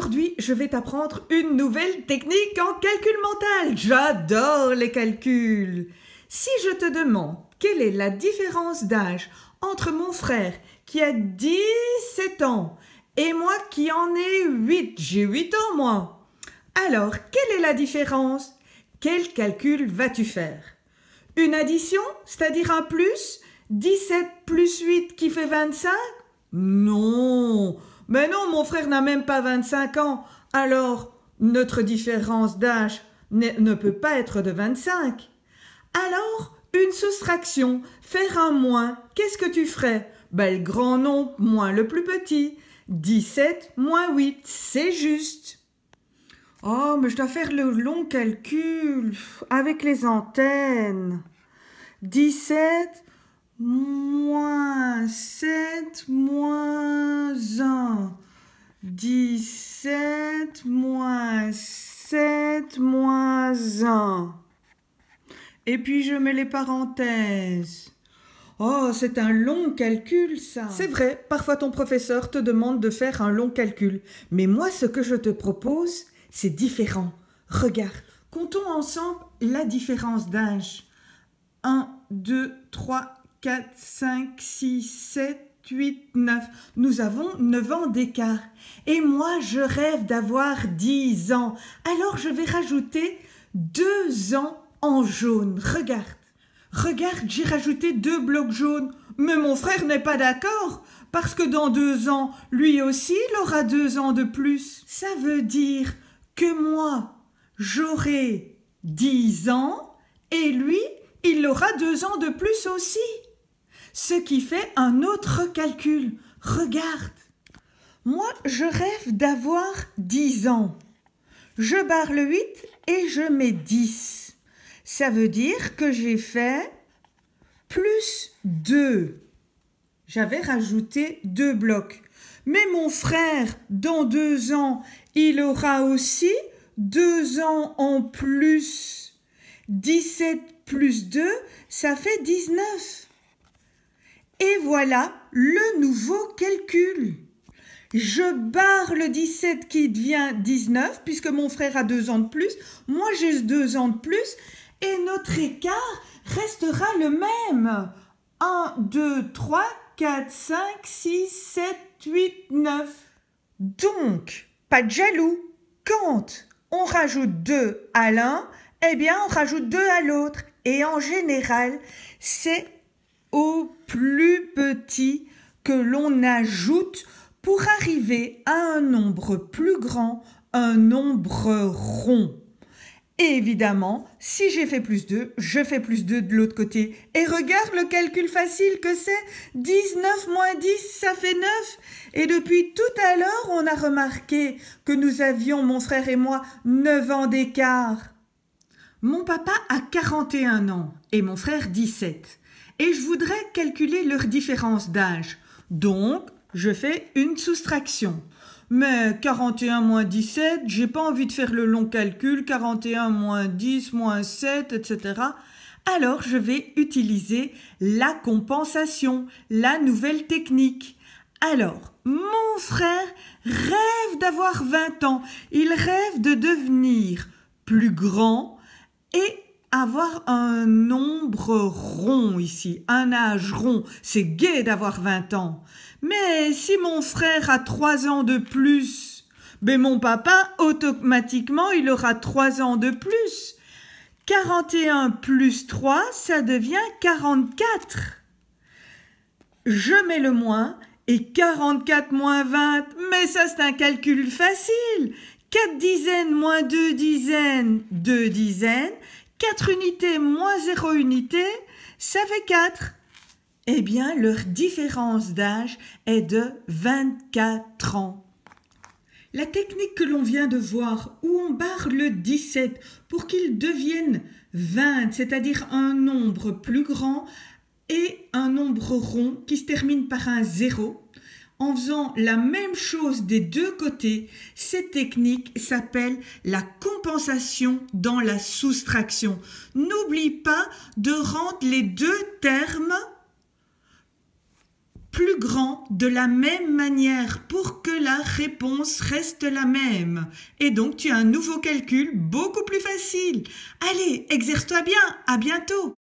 Aujourd'hui, je vais t'apprendre une nouvelle technique en calcul mental. J'adore les calculs. Si je te demande quelle est la différence d'âge entre mon frère qui a 17 ans et moi qui en ai 8, j'ai 8 ans moi. Alors, quelle est la différence? Quel calcul vas-tu faire? Une addition, c'est-à-dire un plus? 17 plus 8 qui fait 25? Non, mais non, mon frère n'a même pas 25 ans. Alors, notre différence d'âge ne peut pas être de 25. Alors, une soustraction, faire un moins, qu'est-ce que tu ferais? Ben, le grand nombre moins le plus petit. 17 moins 8, c'est juste. Oh, mais je dois faire le long calcul avec les antennes. 17 moins 7 moins 1. 17 moins 7 moins 1. Et puis je mets les parenthèses. Oh, c'est un long calcul, ça. C'est vrai, parfois ton professeur te demande de faire un long calcul. Mais moi, ce que je te propose, c'est différent. Regarde, comptons ensemble la différence d'âge. 1, 2, 3, 4, 5, 6, 7, 8, 9. Nous avons 9 ans d'écart. Et moi, je rêve d'avoir 10 ans. Alors, je vais rajouter 2 ans en jaune. Regarde. Regarde, j'ai rajouté 2 blocs jaunes. Mais mon frère n'est pas d'accord. Parce que dans 2 ans, lui aussi, il aura 2 ans de plus. Ça veut dire que moi, j'aurai 10 ans et lui, il aura 2 ans de plus aussi. Ce qui fait un autre calcul. Regarde. Moi, je rêve d'avoir 10 ans. Je barre le 8 et je mets 10. Ça veut dire que j'ai fait plus 2. J'avais rajouté 2 blocs. Mais mon frère, dans 2 ans, il aura aussi 2 ans en plus. 17 plus 2, ça fait 19. Et voilà le nouveau calcul. Je barre le 17 qui devient 19, puisque mon frère a 2 ans de plus, moi j'ai 2 ans de plus, et notre écart restera le même. 1, 2, 3, 4, 5, 6, 7, 8, 9. Donc, pas de jaloux. Quand on rajoute 2 à l'un, eh bien on rajoute 2 à l'autre. Et en général, c'est au plus petit que l'on ajoute pour arriver à un nombre plus grand, un nombre rond. Et évidemment, si j'ai fait plus 2, je fais plus 2 de l'autre côté. Et regarde le calcul facile que c'est. 19 moins 10, ça fait 9. Et depuis tout à l'heure, on a remarqué que nous avions, mon frère et moi, 9 ans d'écart. Mon papa a 41 ans et mon frère 17. Et je voudrais calculer leur différence d'âge. Donc, je fais une soustraction. Mais 41 moins 17, j'ai pas envie de faire le long calcul, 41 moins 10 moins 7, etc. Alors, je vais utiliser la compensation, la nouvelle technique. Alors, mon frère rêve d'avoir 20 ans. Il rêve de devenir plus grand et avoir un nombre rond ici, un âge rond. C'est gai d'avoir 20 ans. Mais si mon frère a 3 ans de plus, ben mon papa, automatiquement, il aura 3 ans de plus. 41 plus 3, ça devient 44. Je mets le moins et 44 moins 20, mais ça c'est un calcul facile. 4 dizaines moins 2 dizaines, 2 dizaines. 4 unités moins 0 unité, ça fait 4. Eh bien, leur différence d'âge est de 24 ans. La technique que l'on vient de voir, où on barre le 17 pour qu'il devienne 20, c'est-à-dire un nombre plus grand et un nombre rond qui se termine par un 0, en faisant la même chose des deux côtés, cette technique s'appelle la compensation dans la soustraction. N'oublie pas de rendre les deux termes plus grand de la même manière pour que la réponse reste la même. Et donc, tu as un nouveau calcul beaucoup plus facile. Allez, exerce-toi bien. À bientôt.